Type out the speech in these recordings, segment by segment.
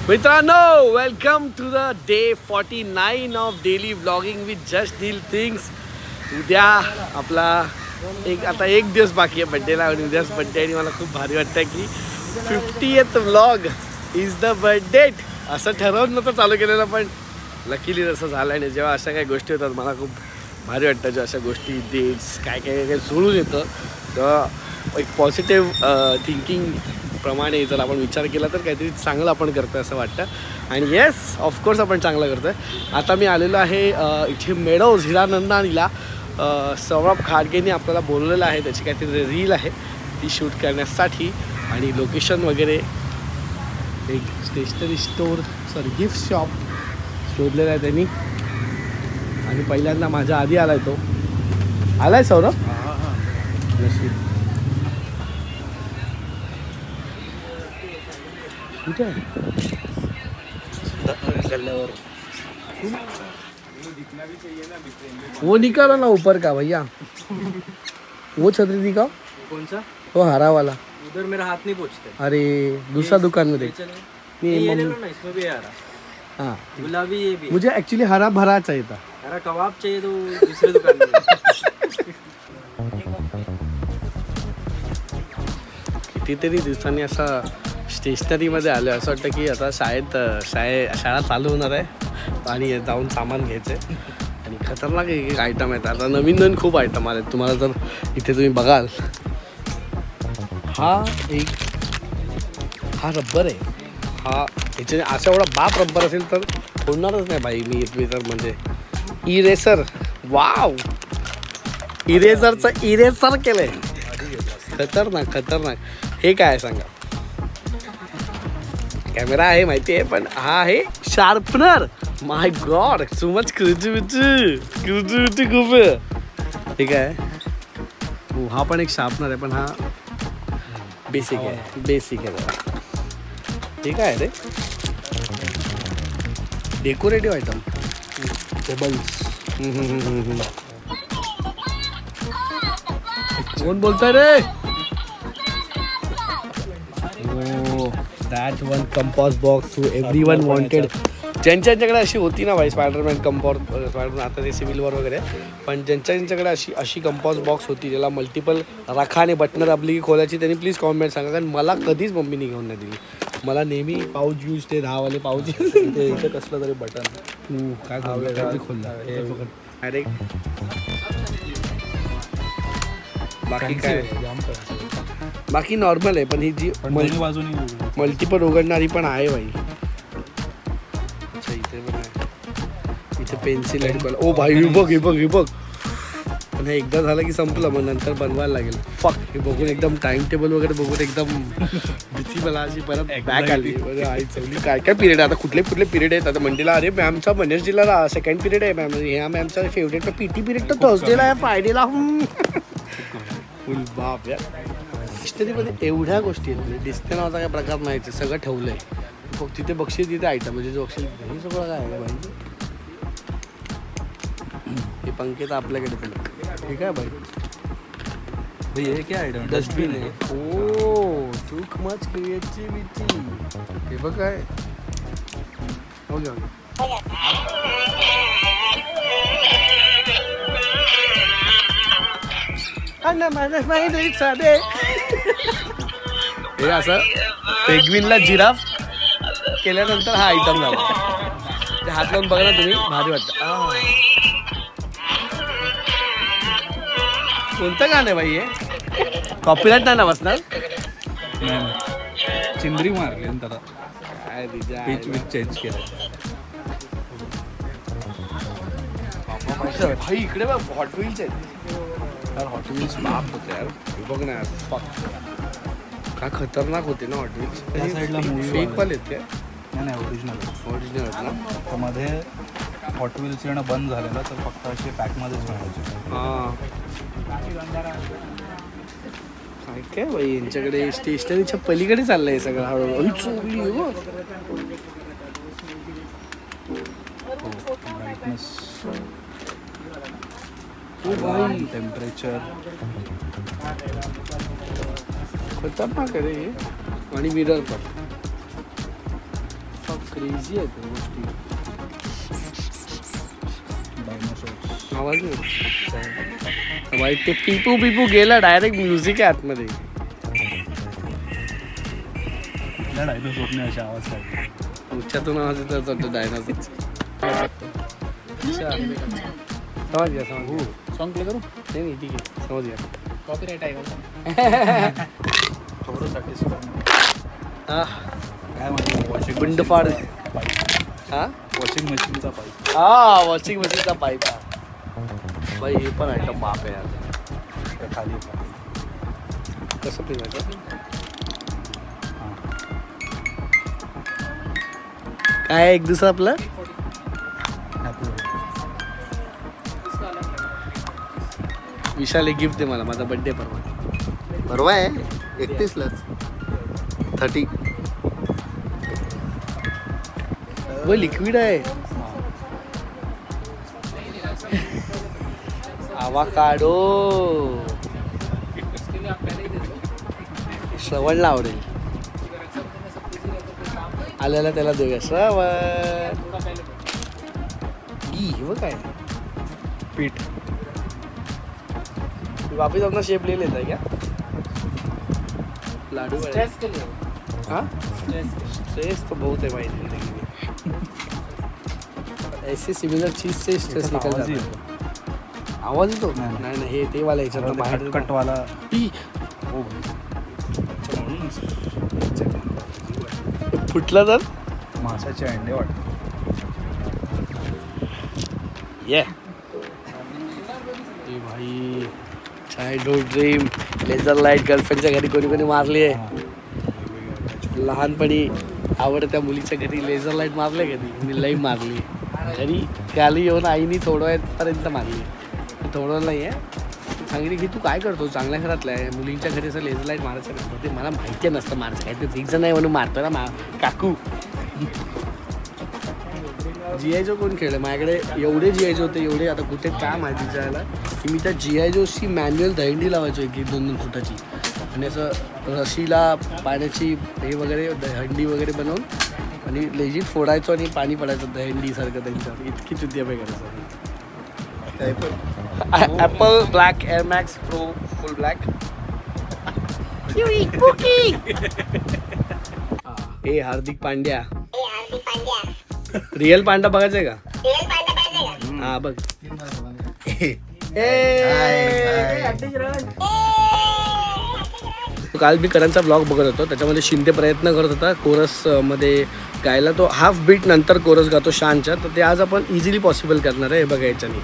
मित्रांनो, welcome to the day 49 of daily vlogging with just deal things. उद्या आपला आता एक दिवस बाकी आहे बड्डेला आणि उद्याच बड्डे आणि मला खूप भारी वाटतं की 50th vlog is the birthday. असं ठरवून नव्हतं चालू केलेलं, पण लकीली तसं झालं. आणि जेव्हा अशा काही गोष्टी होतात मला खूप भारी वाटतं. जेव्हा अशा गोष्टी डेट्स काय जुळून येतं तेव्हा एक पॉझिटिव्ह थिंकिंग प्रमाणे जर आपण विचार केला तर काहीतरी चांगलं आपण करतो असं वाटतं. आणि येस, ऑफकोर्स आपण चांगलं करतो आहे. आता मी आलेलो आहे इथे मेडोज हिरानंदानीला. सौरभ खाडगेने आपल्याला बोलवलेलं आहे, त्याची काहीतरी रील आहे ती शूट करण्यासाठी. आणि लोकेशन वगैरे एक स्टेशनरी स्टोर गिफ्ट शॉप शोधलेलं आहे त्यांनी. आणि पहिल्यांदा माझ्या आधी आलाय तो. आलाय सौरभ? कुठे आहे? वो निकालो ना ऊपर का भैया, वो छतरी दिखाओ. कौन सा? वो हरा वाला. उधर मेरा हाथ नहीं पहुँचता. अरे दूसरा दुकान में देख. ये ले लो ना, इसमें भी हरा. हाँ, गुलाबी ये भी. मुझे एक्चुअली हरा भरा चाहिए था. हरा कबाब चाहिए तो दूसरे दुकान में. कितीतरी दिवसांनी असं स्टेशनरीमध्ये आलो. असं वाटतं की आता शाळा चालू होणार आहे आणि जाऊन सामान घ्यायचं आहे. आणि खतरनाक एक आयटम आहेत. आता नवीन खूप आयटम आले. तुम्हाला जर इथे तुम्ही बघाल, हा रब्बर आहे. हा याच्या असा एवढा बाप रब्बर असेल तर होणारच नाही भाई. मी तर म्हणजे इरेसर. वाव, इरेझरचं इरेसर केलं आहे. खतरनाक. हे काय आहे सांगा? कॅमेरा आहे माहिती आहे, पण हा आहे शार्पनर. माय गॉड, सो मच क्रिएटिव्हिटी खूप आहे. ठीक आहे. हो, हा पण एक शार्पनर आहे, पण हा बेसिक आहे. ठीक आहे रे. Decorative item, tables. कोण बोलतोय रे? That one compass box everyone wanted. ज्यांच्याकडे अशी होती ना भाई, स्पायडरमॅन स्पायडरमॅन, आता ते सिव्हिल वॉर वगैरे, पण ज्यांच्याकडे अशी कंपॉस बॉक्स होती ज्याला मल्टिपल राखा आणि बटणं दाबली की खोलायची, त्यांनी प्लीज कॉमेंट सांगा. कारण मला कधीच मम्मीने घेऊन नाही दिली. मला नेहमी पाऊच यूज ते 10 वाले पाऊच. इथे कसलं तरी बटन काय खोलला डायरेक्ट. बाकी काय, बाकी नॉर्मल आहे. पण ही जी मल्टिपल उघडणारी पण आहे भाई. अच्छा, इथे पण आहे. इथे पेन्सिल आहे. ओ भाई, हे बघ. पण हे एकदा झालं की संपलं, मग नंतर बनवायला लागेल. फक, हे बघून एकदम टाइम टेबल वगैरे बघून एकदम भीती मला अशी परत बॅक आली. आई चवली काय पिरियड आहे आता, कुठले पिरियड आहेत आता मंडीला. अरे मॅमचा मनर्जीला सेकंड पिरियड आहे मॅम. ह्या मॅमचा फेवरेट पीटी पिरियड तर थर्सडेला आहे, फ्रायडेला. फुल बाप यार. हिस्टरीमध्ये एवढ्या गोष्टी आहेत. डिस्प्ले नावाचा काय प्रकार नाही, सगळं ठेवलं आहे. मग तिथे बक्षीस, तिथे आयटम, म्हणजे जो बक्षीस हे सगळं काय आहे भाई. हे पंखे तर आपल्याकडे पण. ठीक आहे भाई. ये क्या आयटम? डस्टबिन आहे. ओ, टू मच क्रिएटिव्हिटी. हे बघ काय. हो गया. हे असं पेंग्विनला जिराफ केल्यानंतर हा आयटम झाला. ते हात लावून बघा ना तुम्ही, भारी वाटतं. कोणतं गाणं आहे भाई हे? कॉपीराइट नाही ना बसणार? चिंदरी मारली त्याला. काय पिच चेंज केलं भाई. इकडे बघ, हॉट व्हील्स आहेत यार. हॉट व्हील्स बाप होते यार. बघ ना यार, काय खतरनाक होते ना हॉट व्हील्स. फेक वाले आहेत काय? नाही, ओरिजिनल आहेत ना. त्यामध्ये हॉट व्हील्स येणं बंद झालेलं, तर फक्त असे पॅकमध्येच मिळायचे. हां, काय भाई यांच्याकडे स्टेशनरीच्या पलीकडे चाललंय हे सगळं हळूहळू. चोरली हो. ब्राईटनेस, टेम्परेचर, खतरनाक आहे रे. आणि मिरर पण क्रेझी आहे त्या गोष्टी. डायनोसॉर आवाज नाही वाईट. ते पिपू पिपू गेला डायरेक्ट म्युझिक आहे आतमध्ये. डायनोसॉरने असे आवाज काढले. उच्चातून आवाज येतो वाटतं डायनासोरचा. समज घ्या समज. हो सॉन्ग प्ले करू. नाही ठीक आहे समज घ्या. कॉपीराइट आहे का थोडं काय म्हणतो वॉशिंग गुंडफाड. हा वॉशिंग मशीनचा पाईप. हा वॉशिंग मशीनचा पाईप आहे बाई. हे पण आयटम बाप आहे यार. खाली कसं पिवायचं. काय एक दिवस आपलं विशाल एक गिफ्ट दे मला. माझा बर्थडे परवा आहे 31लाच 30. वो लिक्विड आहे. आवाकाडो. श्रवणला आवडेल. आल्याला त्याला देऊया. श्रवण हे काय पीठ वापिस अपना शेप ले लेता है क्या. लाडू स्ट्रेस के लिए. हाँ स्ट्रेस तो बहुत है भाई जिंदगी में. ऐसे सिमिलर चीज से स्ट्रेस निकल जाता है. आवाज येतो. नाही हे ते वाला याच्यात बाहेर कटवाला. हो फुटला तर माशाचे अंडे वाटतं. ये भाई चाइल्डहुड ड्रीम. लेझर लाईट गर्लफ्रेंडच्या घरी कोणी कोणी मारली आहे. लहानपणी आवडत्या मुलीच्या घरी लेझर लाईट मारले कधी. मी लई मारली घरी. खाली येऊन आईनी थोड्यापर्यंत मारली. थोडं नाही आहे सांगितली की तू काय करतो चांगल्या घरातलं आहे. मुलींच्या घरी असं लेझर लाईट मारायचं नसतं. ते मला माहिती नसतं मारायचं काय. ते फिक्स नाही म्हणून मारतो ना काकू. GI जो कोण खेळलं माझ्याकडे. एवढे GI जो होते एवढे. आता कुठे काय माहिती जायला की मी त्या GI जोची मॅन्युअल दहींडी लावायचो 1-2 फुटाची. आणि असं रशीला पाण्याची हे वगैरे दहींडी वगैरे बनवून आणि लेजिट फोडायचो आणि पाणी पडायचं दहींडीसारखं त्यांच्यावर. इतकी चुतिया पे करायचं. Apple black air max pro फुल ब्लॅक. हे हार्दिक पांड्या. रिअल पांडा बघायचंय का. हा बघ. काल मी करणचा ब्लॉग बघत होतो. त्याच्यामध्ये शिंदे प्रयत्न करत होता कोरस मध्ये गायला. तो हाफ बीट नंतर कोरस गातो शानच्या. तर ते आज आपण इझिली पॉसिबल करणार आहे. बघा याच्याने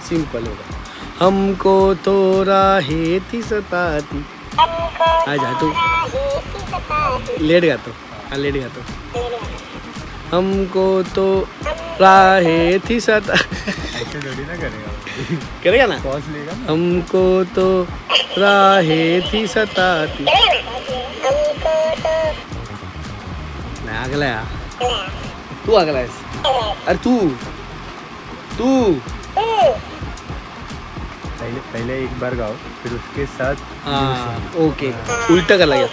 सिम्पल होतं. हमको तो राहेती सताती. हा जातो लेट गातो. हा लेट गातो. हमको तो राहेती सता. करेगा ना. हमको तो राहेती सताती. नाही आगला या. तू आगलायस. अरे तू पहले एक बार गाओ फिर उसके साथ. हाँ ओके उल्टा कर लगा.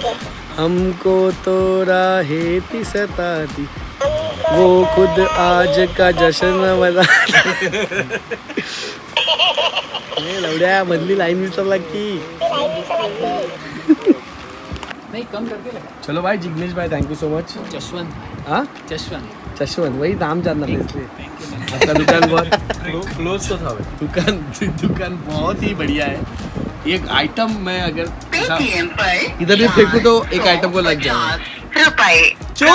हमको तो राहेती सताती वो खुद आज का जश्न मना. लवड्या मधली लाईन विसरला की. नहीं कम करके लगा. चलो भाई जिग्नेश भाई thank you so much. Jashwant. हाँ जशवंत वही नाम जानना था इसलिए. आपका दुकान बहुत क्लोज तो था. दुकान बहुत ही बढ़िया है. एक आइटम मैं अगर इधर भी फेंकू तो एक आइटम को लग जाएगा. चुप.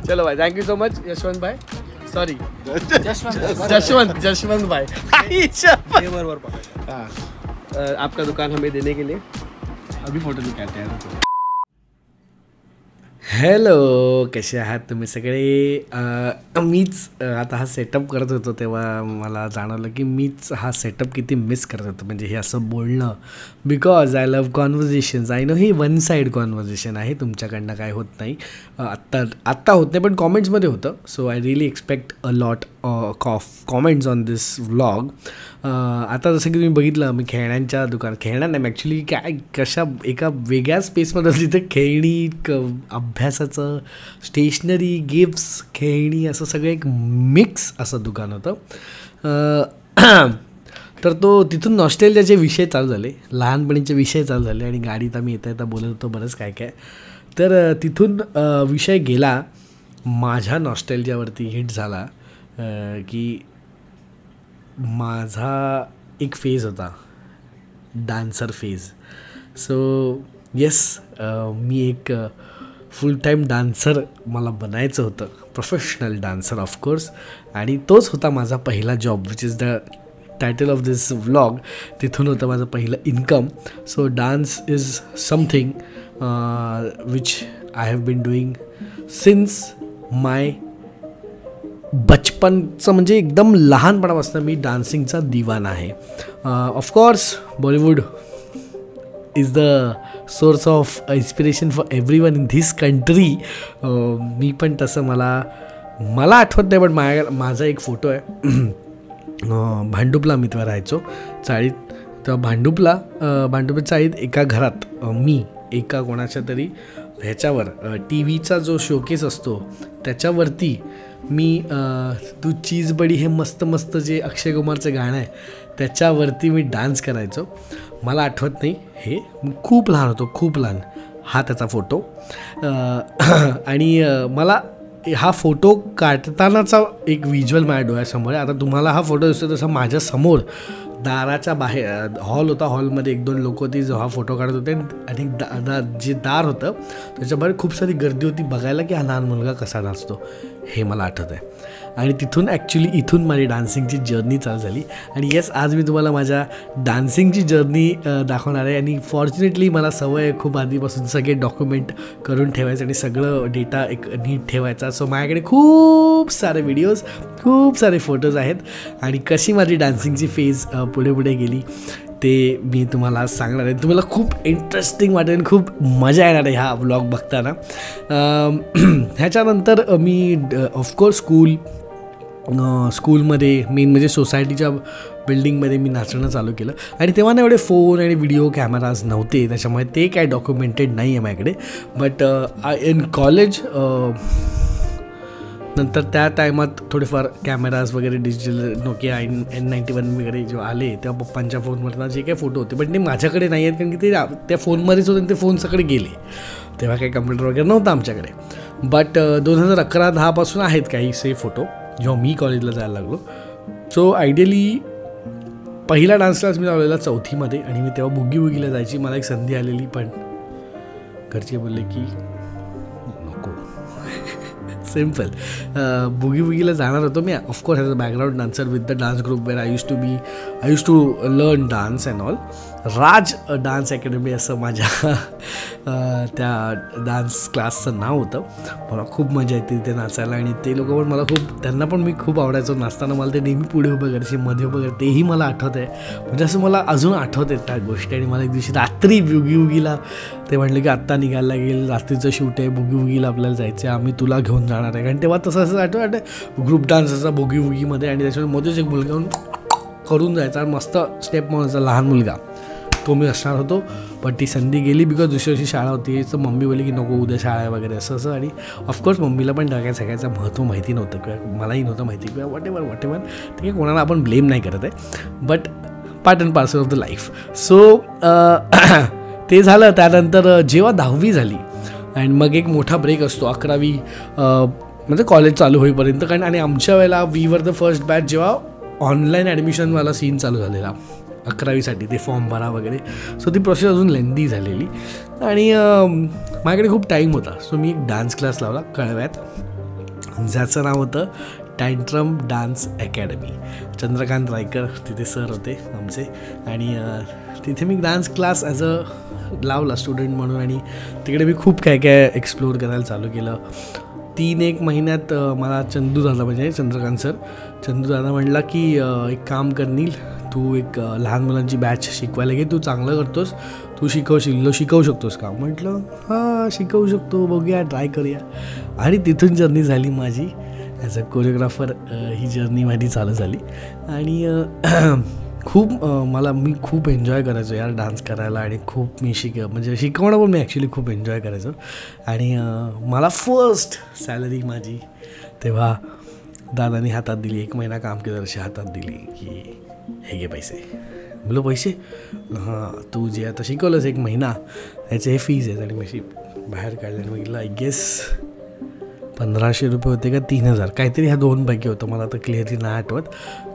चलो भाई thank you so much Yashwant भाई. सॉरी जशवंत भाई. हाँ आपका दुकान हमें देने के लिए अभी फोटो निकालते हैं. हॅलो कसे आहात तुम्ही सगळे. मीच आता हा सेटअप करत होतो तेव्हा मला जाणवलं की मीच हा सेटअप किती मिस करत होतो. म्हणजे हे असं बोलणं. Because I love conversations. I know he one side conversation आहे. तुमच्याकडनं काय होत नाही. आत्ता होत नाही पण कॉमेंट्समध्ये होतं. So I really expect a lot of comments on this vlog. आता जसं की तुम्ही बघितलं मी खेळण्यांच्या खेळण्या नाही ॲक्च्युली काय कशा एका वेगळ्या स्पेसमध्ये तिथे खेळणी अभ्यासाचं स्टेशनरी गिफ्ट्स खेळणी असं सगळं एक मिक्स असं दुकान होतं. तर तो तिथून नॉस्टॅल्जियाचे विषय चालू झाले, लहानपणीचे विषय चालू झाले आणि गाडीत आम्ही येता बोलत होतो बरंच काय काय. तर तिथून विषय गेला माझ्या नॉस्टॅल्जियावरती हिट झाला की माझा एक फेज होता डान्सर फेज. सो येस मी एक फुल टाईम डान्सर मला बनायचं होतं, प्रोफेशनल डान्सर ऑफकोर्स. आणि तोच होता माझा पहिला job which is the title of this vlog. तिथून होतं माझं पहिलं income. So dance is something which I have been doing since my बचपनचं, म्हणजे एकदम लहानपणापासून मी डान्सिंगचा दिवाना आहे. Of course Bollywood is the source of inspiration for everyone in this country. मी पण तसं मला आठवत नाही, पण माझा एक फोटो आहे भांडुपला मी तेव्हा राहायचो चाळीत. तेव्हा भांडुपला चाळीत एका घरात मी एका कोणाच्या तरी ह्याच्यावर टी व्हीचा जो शोकेस असतो त्याच्यावरती मी तू चीज बडी हे मस्त मस्त जे अक्षय कुमारचं गाणं आहे त्याच्यावरती मी डान्स करायचो. मला आठवत नाही हे, खूप लहान होतो, खूप लहान. हा त्याचा फोटो. आणि मला हा फोटो काढतानाचा एक व्हिज्युअल माझ्या डोळ्यासमोर आहे. आता तुम्हाला हा फोटो दिसतो तसा माझ्यासमोर दाराच्या बाहेर हॉल होता, हॉलमध्ये 1-2 लोक होती जो हा फोटो काढत होते आणि जे दार होतं त्याच्याबाहेर खूप सारी गर्दी होती बघायला की हा लहान मुलगा कसा नाचतो, हे मला आठवत आहे. आणि तिथून ॲक्च्युली इथून माझी डान्सिंगची जर्नी चालू झाली. आणि येस आज मी तुम्हाला माझ्या डान्सिंगची जर्नी दाखवणार आहे. आणि फॉर्च्युनेटली मला सवय आहे खूप आधीपासून सगळे डॉक्युमेंट करून ठेवायचं आणि सगळं डेटा एक नीट ठेवायचा. सो माझ्याकडे खूप सारे व्हिडिओज, खूप सारे फोटोज आहेत आणि कशी माझी डान्सिंगची फेज पुढे पुढे गेली ते मी तुम्हाला आज सांगणार आहे. तुम्हाला खूप इंटरेस्टिंग वाटेल, खूप मजा येणार आहे हा व्लॉग बघताना. ह्याच्यानंतर मी ऑफकोर्स स्कूलमध्ये मेन म्हणजे सोसायटीच्या बिल्डिंगमध्ये मी नाचणं चालू केलं. आणि तेव्हा ना एवढे फोन आणि व्हिडिओ कॅमेराज नव्हते, त्याच्यामुळे ते काय डॉक्युमेंटेड नाही आहे माझ्याकडे. बट इन कॉलेज नंतर त्या टायमात थोडेफार कॅमेराज वगैरे डिजिटल नोकिया N91 वगैरे जेव्हा आले तेव्हा पप्पांच्या फोनवरनं जे काही फोटो होते पण ते माझ्याकडे नाही आहेत, कारण की ते त्या फोनमध्येच होते आणि ते फोन सगळे गेले. तेव्हा काही कम्प्युटर वगैरे नव्हता आमच्याकडे. बट 2011-10 पासून आहेत काहीसे फोटो जेव्हा मी कॉलेजला जायला लागलो. सो आयडियली पहिला डान्स क्लास मी लावलेला 4थीमध्ये आणि मी तेव्हा बुगी बुगीला जायची. मला एक संधी आलेली पण घरचे बोलले की नको. सिम्पल बुगी बुगीला जाणार होतो मी. Of course as a background dancer with the dance group where I use to learn dance and all. Raj dance academy असं माझ्या त्या डान्स क्लासचं नाव होतं. मला खूप मजा येते तिथे नाचायला आणि ते लोक पण मला त्यांना पण मी खूप आवडायचो. नाचताना मला ते नेहमी पुढे उभं करायचे, मध्ये उभं करायचे, तेही मला आठवत आहे. म्हणजे असं मला अजून आठवत आहेत त्या गोष्टी. आणि मला एक दिवशी रात्री बुगी बुगीला ते म्हटलं की आत्ता निघायला लागेल, रात्रीचं शूट आहे, बुगी बुगीला आपल्याला जायचं आहे, आम्ही तुला घेऊन जाणार आहे. कारण तेव्हा तसं असं आठवतं ग्रुप डान्स असा बुगी बुगीमध्ये आणि त्याच्यामुळे मध्येच एक मुलगा करून जायचा आणि मस्त स्टेप मारायचा लहान मुलगा, तो मी असणार होतो. पण ती संधी गेली बिकॉज दुसऱ्या दिवशी शाळा होती. तर मम्मी बोलली की नको उद्या शाळा आहे वगैरे असं. आणि ऑफकोर्स मम्मीला पण सगळ्या सगळ्याचं महत्त्व माहिती नव्हतं किंवा मलाही नव्हतं माहिती किंवा वॉट एव्हर ठीक आहे, कोणाला आपण ब्लेम नाही करत आहे, but part and parcel of the life. So ते झालं. त्यानंतर जेव्हा 10वी झाली आणि मग एक मोठा ब्रेक असतो 11वी म्हणजे कॉलेज चालू होईपर्यंत. कारण आणि आमच्या वेळेला we were the first batch जेव्हा ऑनलाईन ॲडमिशनवाला सीन चालू झालेला 11वीसाठी, ते फॉर्म भरा वगैरे. सो ती प्रोसेस अजून लेंदी झालेली आणि माझ्याकडे खूप टाईम होता. सो मी एक डान्स क्लास लावला कळव्यात, ज्याचं नाव होतं टँट्रम डान्स अकॅडमी. चंद्रकांत रायकर तिथे सर होते आमचे आणि तिथे मी डान्स क्लास ॲज अ लावला स्टुडंट म्हणून. आणि तिकडे मी खूप काय काय एक्सप्लोअर करायला चालू केलं. 3-1 महिन्यात मला चंदू दादा म्हणजे चंद्रकांत सर, चंदू दादा म्हटला की एक काम कर नील, तू एक लहान मुलांची बॅच शिकवायला घे, तू चांगलं करतोस, तू शिकवू शकतोस का. म्हटलं हां शिकवू शकतो, बघूया ट्राय करूया. आणि तिथून जर्नी झाली माझी as a choreographer. He journey माझी चालू झाली आणि खूप मी खूप एन्जॉय करायचो यार डान्स करायला आणि खूप मी म्हणजे शिकवणं पण मी ॲक्च्युली खूप एन्जॉय करायचो. आणि मला फर्स्ट सॅलरी माझी तेव्हा दादानी हातात दिली. 1 महिना काम केलं अशी हातात दिली की हे घे पैसे. बोलो पैसे? हां, तू जे आता शिकवलंस 1 महिना त्याचे हे फीज आहेत. आणि मी बाहेर काढले आणि बघितलं आय गेस 1500 रुपये होते का 3000 काहीतरी ह्या 2पैकी होतं. मला तर क्लिअरली नाही आठवत.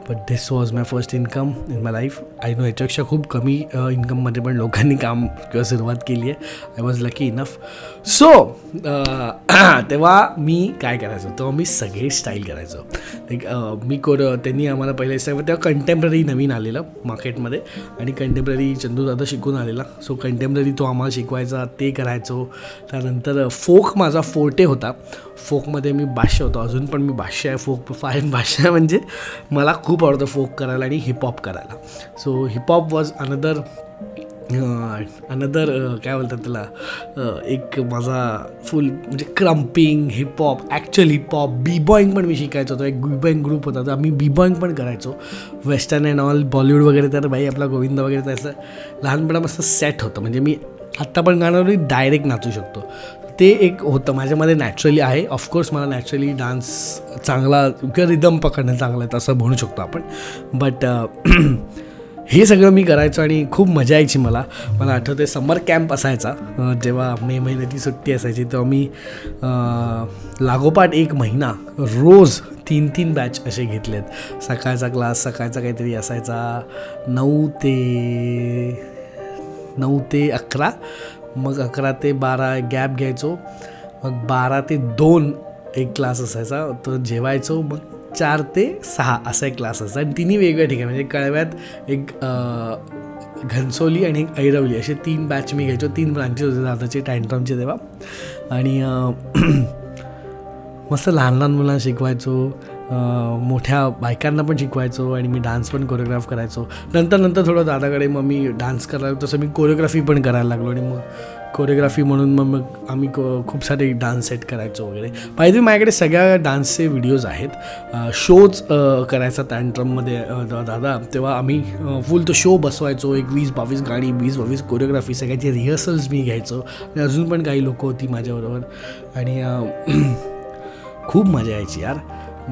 But this was my first income in my life. I know याच्यापेक्षा खूप कमी इन्कममध्ये पण लोकांनी काम किंवा सुरुवात केली आहे. I was lucky enough. So तेव्हा मी काय करायचो, तेव्हा मी सगळे स्टाईल करायचो. त्यांनी आम्हाला पहिले तेव्हा कंटेम्प्ररी नवीन आलेलं मार्केटमध्ये आणि कंटेम्प्ररी चंदूदादा शिकून आलेला. सो कंटेम्प्ररी तो आम्हाला शिकवायचा, ते करायचो. त्यानंतर फोक माझा फोर्टे होता. फोकमध्ये मी भाष्य होतो, अजून पण मी भाष्य आहे. फोक फाईन भाष्य आहे. म्हणजे मला खूप आवडतं फोक करायला आणि हिपहॉप करायला. सो हिपहॉप वॉज अनदर काय बोलतात त्याला, एक माझा फुल म्हणजे क्रम्पिंग हिपहॉप, ॲक्च्युअल हिपहॉप. बी बॉईंग पण मी शिकायचो होतो. एक बी बॉईंग ग्रुप होता तर आम्ही बी बॉईंग पण करायचो. वेस्टर्न अँड ऑल बॉलिवूड वगैरे. तर भाई आपला गोविंदा वगैरे त्याचं लहानपणापासून सेट होतं. म्हणजे मी आत्ता पण गाण्यावर डायरेक्ट नाचू शकतो. ते एक होतं माझ्यामध्ये नॅचरली आहे. ऑफकोर्स मला नॅचरली डान्स चांगला किंवा रिदम पकडणं चांगलं आहे असं म्हणू शकतो आपण. बट हे सगळं मी करायचो आणि खूप मजा यायची मला. आठवते समर कॅम्प असायचा जेव्हा मे महिन्याची सुट्टी असायची तेव्हा मी लागोपाठ 1 महिना रोज 3 बॅच असे घेतलेत. सकाळचा क्लास सकाळचा काहीतरी असायचा 9 ते 11, मग 11 ते 12 गॅप घ्यायचो, मग 12 ते 2 एक क्लास असायचा, तो जेवायचो, मग 4 ते 6 असा एक क्लास असायचा. आणि तिन्ही वेगवेगळ्या ठिकाणी म्हणजे कळव्यात एक घनसोली आणि एक ऐरवली असे 3 बॅच मी घ्यायचो. 3 ब्रांचेस होते दादाचे टँट्रमचे तेव्हा. आणि मस्त लहान लहान मुलांना शिकवायचो, मोठ्या बायकांना पण शिकवायचो आणि मी डान्स पण कोरिओग्राफ करायचो. नंतर थोडं दादाकडे मग मी डान्स करायला तसं मी कोरिओग्राफी पण करायला लागलो. आणि मग कोरिओग्राफी म्हणून मग आम्ही खूप सारे डान्स सेट करायचो वगैरे. पाहिजे माझ्याकडे सगळ्या डान्सचे व्हिडिओज आहेत. शोज करायचा टँट्रममध्ये दादा, तेव्हा आम्ही फुल तो शो बसवायचो. एक 20-22 गाणी, 20-22 कोरिओग्राफी, सगळ्याची रिहर्सल्स मी घ्यायचो. आणि अजून पण काही लोक होती माझ्याबरोबर. आणि खूप मजा यायची यार.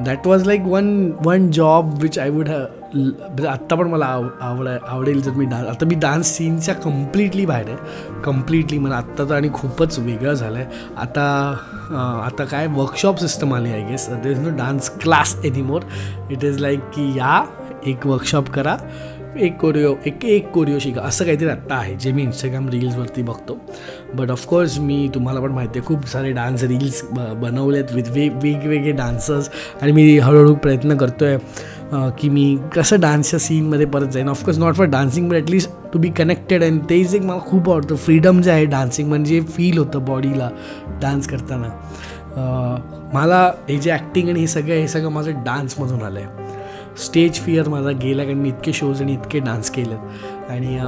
That was like one job which I would म्हणजे आत्ता पण मला आवडेल जर मी आता मी डान्स सीनच्या कम्प्लिटली बाहेर आहे. कम्प्लिटली मला आत्ता तर आणि खूपच वेगळं झालं आहे. आता काय वर्कशॉप सिस्टम आली I guess. There is no dance class anymore. It is like की या एक वर्कशॉप करा, एक कोरिओ शिका, असं काहीतरी आत्ता आहे जे मी इंस्टाग्राम रील्सवरती बघतो. बट ऑफकोर्स मी तुम्हाला पण माहिती आहे खूप सारे डान्स रील्स बनवलेत विथ वेगवेगळे डान्सर्स. आणि मी हळूहळू प्रयत्न करतो आहे की मी कसं डान्सच्या सीनमध्ये परत जाईन. Of course not for dancing but at least to be connected. And तेच एक मला खूप आवडतं फ्रीडम जे आहे डान्सिंग, म्हणजे फील होतं बॉडीला डान्स करताना. मला हे जे ॲक्टिंग आणि हे सगळं माझं डान्समधून आलं आहे. स्टेज फिअर माझा गेला कारण मी इतके शोज आणि इतके डान्स केलेत. आणि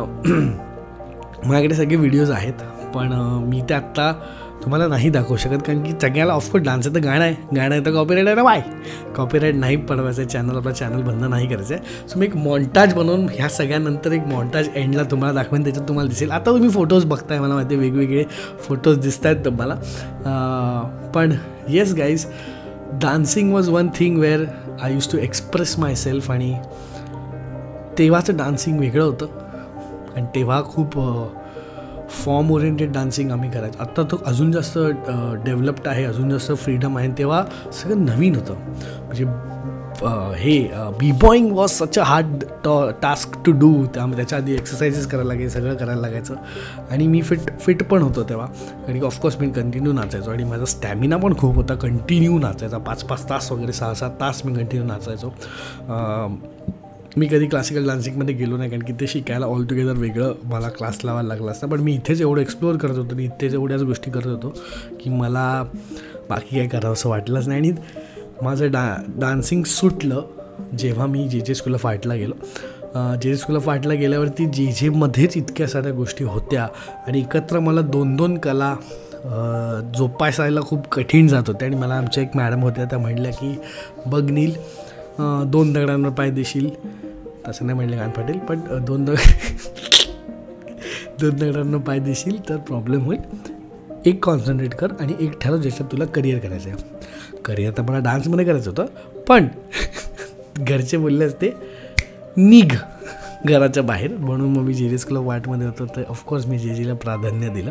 माझ्याकडे सगळे व्हिडिओज आहेत पण मी ते आत्ता तुम्हाला नाही दाखवू शकत कारण की सगळ्याला ऑफकोर्स डान्सचं तर गाणं आहे तर कॉपीराईट आहे ना. बाय कॉपीराईट नाही पडवायचं आहे. आपला चॅनल बंद नाही करायचं आहे. सो मी एक मॉन्टाज बनवून ह्या सगळ्यानंतर एक मॉन्टाज एंडला तुम्हाला दाखवेन, त्याच्यात तुम्हाला दिसेल. आता तुम्ही फोटोज बघताय, मला माहिती आहे वेगवेगळे फोटोज दिसत आहेत तुम्हाला. पण yes guys, dancing was one thing where I use to express myself. आणि तेव्हाचं डान्सिंग वेगळं होतं आणि तेव्हा खूप फॉर्म ओरिएंटेड डान्सिंग आम्ही करायचो. आत्ता तो अजून जास्त डेव्हलप्ड आहे, अजून जास्त फ्रीडम आहे. तेव्हा सगळं नवीन होतं. म्हणजे B boying was such a hard task to do. त्याच्या आधी एक्सरसाइजेस करायला लागायचे, सगळं करायला लागायचं. आणि मी फिट पण होतो तेव्हा कारण की ऑफकोर्स मी कंटिन्यू नाचायचो आणि माझा स्टॅमिना पण खूप होता. कंटिन्यू नाचायचा 5-5 तास वगैरे 6-7 तास मी कंटिन्यू नाचायचो. मी कधी क्लासिकल डान्सिंगमध्ये गेलो नाही कारण की ते शिकायला ऑल टुगेदर वेगळं मला क्लास लावायला लागला असता. पण मी इथेच एवढं एक्सप्लोअर करत होतो आणि इथेच एवढ्याच गोष्टी करत होतो की मला बाकी काय करावं असं वाटलंच नाही. आणि माझं डान्सिंग सुटलं जेव्हा मी जे स्कूलला फाटला गेलो. स्कूलला फाटला गेल्यावरती जेमध्येच इतक्या साऱ्या गोष्टी होत्या आणि एकत्र मला 2 कला जोपासायला खूप कठीण जात होते. आणि मला आमच्या एक मॅडम होत्या, त्या म्हणल्या की बघ नील, 2 दगडांवर पाय देशील तसं नाही म्हणले कान फाटेल, पण दोन दगडांना पाय देशील तर प्रॉब्लेम होईल. एक कॉन्सन्ट्रेट कर आणि एक ठरव ज्याच्यात तुला करिअर करायचं आहे. करिअर तर मला डान्समध्ये करायचं होतं, पण घरचे बोलले असते निघ घराच्या बाहेर, म्हणून मग मी JJ's क्लब वाटमध्ये होतो. तर ऑफकोर्स मी JJला प्राधान्य दिलं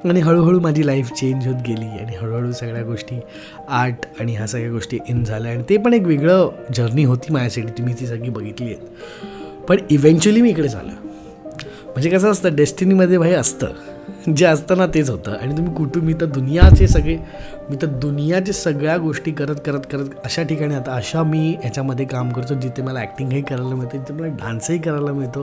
आणि हळूहळू माझी लाईफ चेंज होत गेली आणि हळूहळू सगळ्या गोष्टी आर्ट आणि ह्या सगळ्या गोष्टी इन झाल्या. आणि ते पण एक वेगळं जर्नी होती माझ्यासाठी, तुम्ही ती सगळी बघितली आहेत. पण इव्हेंच्युअली मी इकडे झालं. म्हणजे कसं असतं डेस्टिनीमध्ये भाई असतं, जे असतं ना तेच होतं. आणि तुम्ही कुठून मी तर दुनियाचे सगळ्या गोष्टी करत अशा ठिकाणी आता अशा मी ह्याच्यामध्ये काम करतो जिथे मला ॲक्टिंगही करायला मिळतं, जिथे मला डान्सही करायला मिळतो,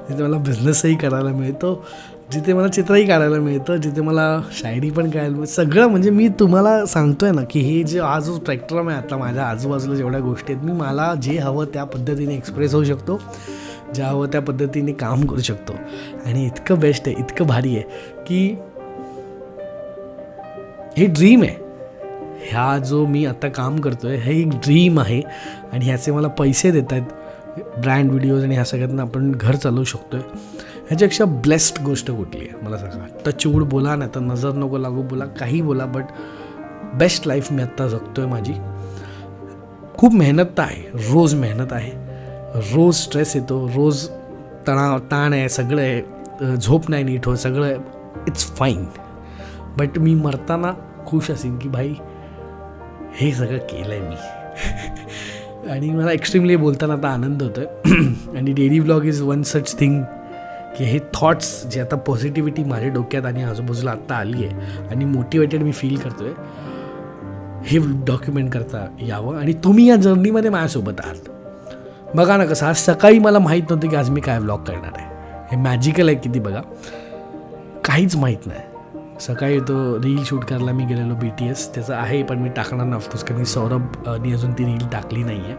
जिथे मला बिझनेसही करायला मिळतो, जिथे मला चित्रही काढायला मिळतं, जिथे मला शायरी पण करायला मिळतं. सगळं म्हणजे मी तुम्हाला सांगतोय ना की हे जे आज जो स्पेक्ट्रम आहे आता माझ्या आजूबाजूला जेवढ्या गोष्टी आहेत, मी मला जे हवं त्या पद्धतीने एक्सप्रेस होऊ शकतो, ज्या हवं त्या पद्धतीने काम करू शकतो. आणि इतकं बेस्ट आहे, इतकं भारी आहे की हे ड्रीम आहे. ह्या जो मी आता काम करतो आहे हे एक ड्रीम आहे आणि ह्याचे मला पैसे देत आहेत ब्रँड व्हिडिओज आणि ह्या सगळ्यांना आपण घर चालवू शकतो आहे. ह्याच्यापेक्षा ब्लेस्ड गोष्ट कुठली आहे मला सांगा. टचवूड बोला, नाही तर नजर नको लागू बोला, काही बोला, बट बेस्ट लाईफ मी आत्ता जगतो आहे माझी. खूप मेहनत आहे, रोज मेहनत आहे, रोज स्ट्रेस येतो, रोज ताण आहे, सगळं आहे, झोप नाही नीट होत, सगळं आहे, इट्स फाईन. बट मी मरताना खुश असेन की भाई हे सगळं केलं आहे मी. आणि मला एक्स्ट्रीमली बोलताना आता आनंद होतो आहे. आणि daily vlog is one such thing की हे थॉट्स जे आता पॉझिटिव्हिटी माझ्या डोक्यात आणि आजूबाजूला आत्ता आली आहे आणि मोटिवेटेड मी फील करतो आहे, हे डॉक्युमेंट करता यावं. आणि तुम्ही या जर्नीमध्ये माझ्यासोबत आहात. बघा ना कसं, आज सकाळी मला माहीत नव्हतं की आज मी काय व्लॉग करणार आहे. हे मॅजिकल आहे किती बघा, काहीच माहीत नाही. सकाळी तो रील शूट करायला मी गेलेलो BTS, त्याचं आहे पण मी टाकणार ना ऑफकोर्स, कारण सौरभनी अजून ती रील टाकली नाही आहे.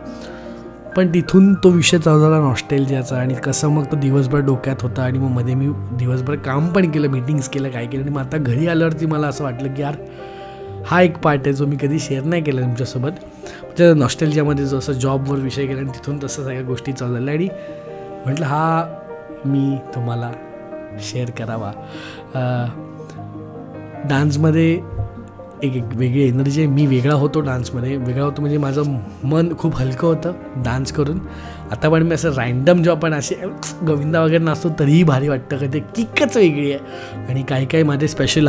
पण तिथून तो विषय चालू झाला नॉस्टॅल्जियाचा आणि कसं मग तो दिवसभर डोक्यात होता आणि मग मध्ये मी दिवसभर काम पण केलं, मीटिंग्स केलं, काय केलं. आणि मग आता घरी आल्यावरती मला असं वाटलं की यार हा एक पार्ट आहे जो मी कधी शेअर नाही केला तुमच्यासोबत. म्हणजे नॉस्टॅल्जियामध्ये जसं जॉबवर विषय केला आणि तिथून तसं सगळ्या गोष्टी चालू झाल्या आणि म्हटलं हा मी तुम्हाला शेअर करावा. डान्समध्ये एक वेगळी एनर्जी आहे. मी वेगळा होतो डान्समध्ये, वेगळा होतो म्हणजे माझं मन खूप हलकं होतं डान्स करून. आता पण मी असं रँडम जेव्हा पण असे गोविंदा वगैरे नाचतो तरीही भारी वाटतं, का ते किकच वेगळी आहे. आणि काही माझे स्पेशल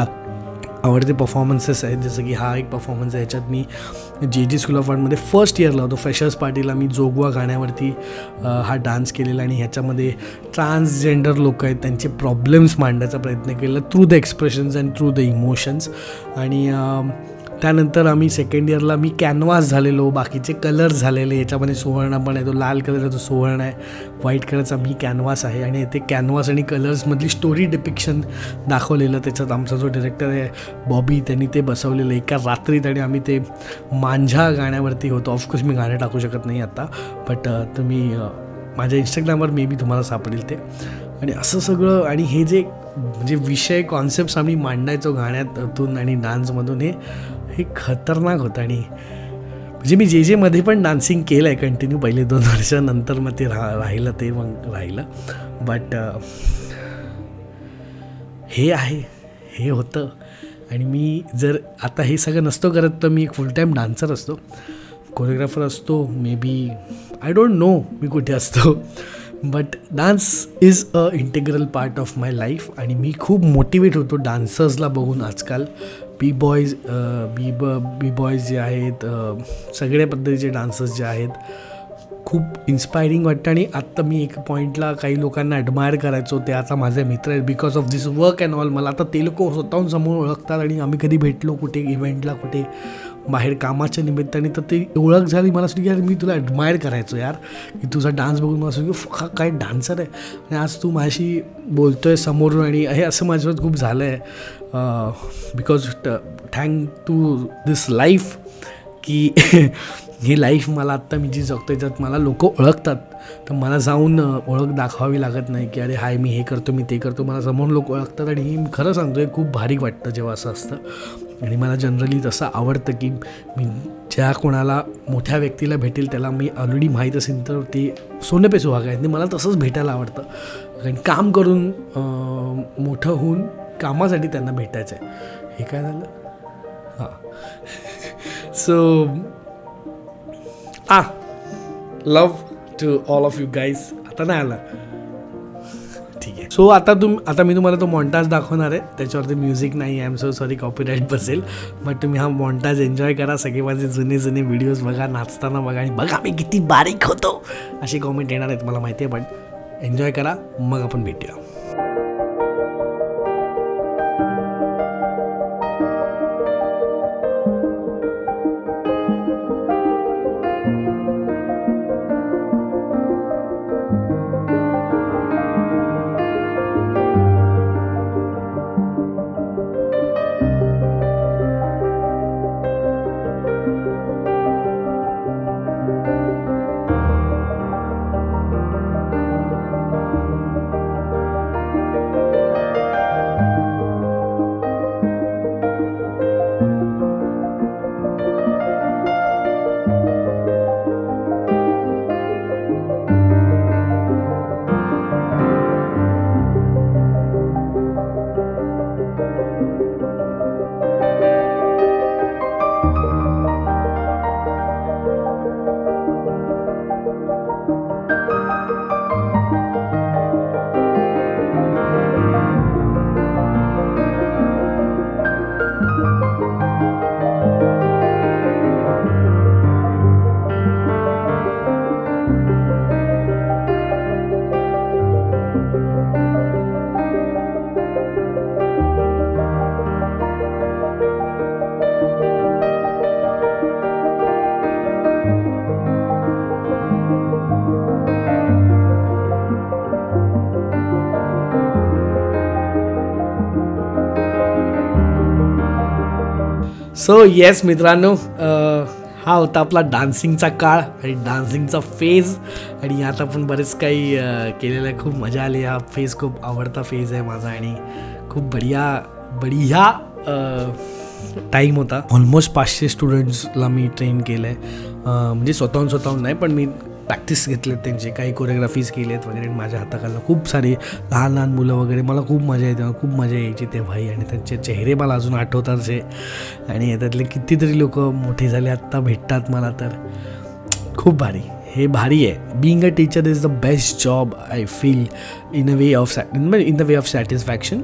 आवडते परफॉर्मन्सेस आहेत, जसं की हा एक परफॉर्मन्स आहे. ह्याच्यात मी JJ's क्लब वाटमध्ये फर्स्ट इयरला होतो, फ्रेशर्स पार्टीला मी जोगवा गाण्यावरती हा डान्स केलेला. आणि ह्याच्यामध्ये ट्रान्सजेंडर लोक आहेत, त्यांचे प्रॉब्लेम्स मांडण्याचा प्रयत्न केला through the expressions and through the emotions. आणि त्यानंतर आम्ही सेकंड इयरला मी कॅनव्हास झालेलो, बाकीचे कलर्स झालेले. याच्यामध्ये सुवर्ण पण आहे, तो लाल कलर आहे तो सुवर्ण आहे, व्हाईट कलरचा मी कॅनव्हास आहे. आणि ते कॅनव्हास आणि कलर्समधली स्टोरी डिपिक्शन दाखवलेलं. त्याच्यात आमचा जो डिरेक्टर आहे बॉबी, त्यांनी ते बसवलेलं एका रात्रीत. आणि आम्ही ते मांझा गाण्यावरती होतो. ऑफकोर्स मी गाणं टाकू शकत नाही आता, बट तुम्ही माझ्या इंस्टाग्रामवर मे बी तुम्हाला सापडेल ते. आणि असं सगळं, आणि हे जे म्हणजे विषय कॉन्सेप्ट्स आम्ही मांडायचो गाण्यातून आणि डान्समधून, हे खतरनाक होतं. आणि म्हणजे मी JJमध्ये पण डान्सिंग केलं आहे कंटिन्यू पहिले 2 वर्ष, नंतर मग ते राहिलं ते मग राहिलं. बट हे आहे, हे होतं. आणि मी जर आता हे सगळं नसतो करत तर मी एक फुल टाईम डान्सर असतो, कोरिओग्राफर असतो, maybe I don't know मी कुठे असतो. But dance is a integral part of my life. आणि मी खूप मोटिवेट होतो डान्सर्सला बघून आजकाल. बी बॉयज जे आहेत, सगळ्या पद्धतीचे डान्सर्स जे आहेत, खूप इन्स्पायरिंग वाटतं. आणि आत्ता मी एक पॉईंटला काही लोकांना ॲडमायर करायचो, ते आता माझे मित्र आहेत because of this work and all. मला आता ते लोक स्वतःहून समोर ओळखतात आणि आम्ही कधी भेटलो कुठे इव्हेंटला, कुठे बाहेर कामाच्या निमित्ताने, तर ते ओळख झाली. मला असं की यार मी तुला ॲडमायर करायचो यार, की तुझा डान्स बघून मला असं की काय डान्सर आहे आणि आज तू माझ्याशी बोलतो आहे समोरून. आणि हे असं माझ्यासोबत खूप झालं आहे because thank to this life, की ही लाईफ मला आत्ता मी जी जगतो त्याच्यात मला लोक ओळखतात. तर मला जाऊन ओळख दाखवावी लागत नाही की अरे हाय मी हे करतो, मी ते करतो. मला समोर लोक ओळखतात आणि मी खरं सांगतो हे खूप भारी वाटतं जेव्हा असं असतं. आणि मला जनरली तसं आवडतं की मी ज्या कोणाला मोठ्या व्यक्तीला भेटेल त्याला मी ऑलरेडी माहीत असेल तर ते सोने पे सुहागा आहे. मला तसंच भेटायला आवडतं, कारण काम करून मोठं होऊन कामासाठी त्यांना भेटायचं आहे. हे काय झालं? हां, so love to all of you guys. आता नाही आला, ठीक आहे. सो आता मी तुम्हाला तो मॉन्टाज दाखवणार आहे, त्याच्यावरती म्युझिक नाही. I am so sorry, copyright बसेल, बट तुम्ही हा मॉन्टाज एन्जॉय करा. सगळे माझे जुने व्हिडिओज बघा, नाचताना बघा, आणि बघा मी किती बारीक होतो अशी कॉमेंट येणार आहेत मला माहिती आहे, बट एन्जॉय करा. मग आपण भेटूया. सो येस मित्रांनो, हा होता आपला डान्सिंगचा काळ आणि डान्सिंगचा फेज, आणि आता आपण बरेच काही केलेलं आहे. खूप मजा आली. हा फेज खूप आवडता फेज आहे माझा, आणि खूप बढिया टाईम होता. ऑलमोस्ट 500 स्टुडंट्सला मी ट्रेन केलं आहे, म्हणजे स्वतःहून नाही, पण मी प्रॅक्टिस घेतलेत त्यांचे, काही कोरिओग्राफीज केले आहेत वगैरे माझ्या हाताखालनं. खूप सारी लहान मुलं वगैरे, मला खूप मजा येते, खूप मजा यायची तेव्हाही, आणि त्यांचे चेहरे मला अजून आठवतात जे, आणि त्यातले कितीतरी लोक मोठे झाले आत्ता भेटतात मला, तर खूप भारी. हे भारी आहे. Being a teacher is the best job I feel in the way of satisfaction.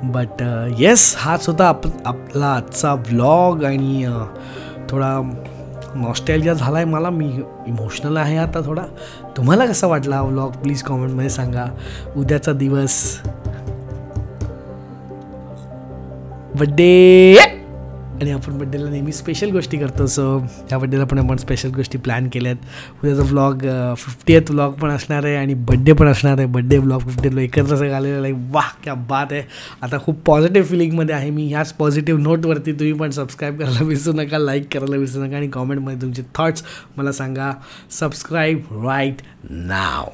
But yes, हाच होता आपला आजचा व्लॉग, आणि थोडा नॉस्टॅल्जिया झाला आहे मला. मी इमोशनल आहे आता थोडा. तुम्हाला कसा वाटला हा व्लॉग प्लीज कॉमेंटमध्ये सांगा. उद्याचा दिवस बड्डे, आणि आपण बड्डेला नेहमी स्पेशल गोष्टी करतो, सो ह्या बड्डेला पण आपण स्पेशल गोष्टी प्लॅन केल्यात. उद्याचा व्लॉग 50th व्लॉग पण असणार आहे आणि बड्डे पण असणार आहे. बड्डे व्लॉग 50th एकत्र सगळं आलेलं, लाईक वाह क्या बात आहे. आता खूप पॉझिटिव्ह फिलिंगमध्ये आहे मी. ह्याच पॉझिटिव्ह नोटवरती तुम्ही पण सबस्क्राईब करायला विसरू नका, लाईक करायला विसरू नका, आणि कॉमेंटमध्ये तुमचे थॉट्स मला सांगा. सबस्क्राईब राईट नाव.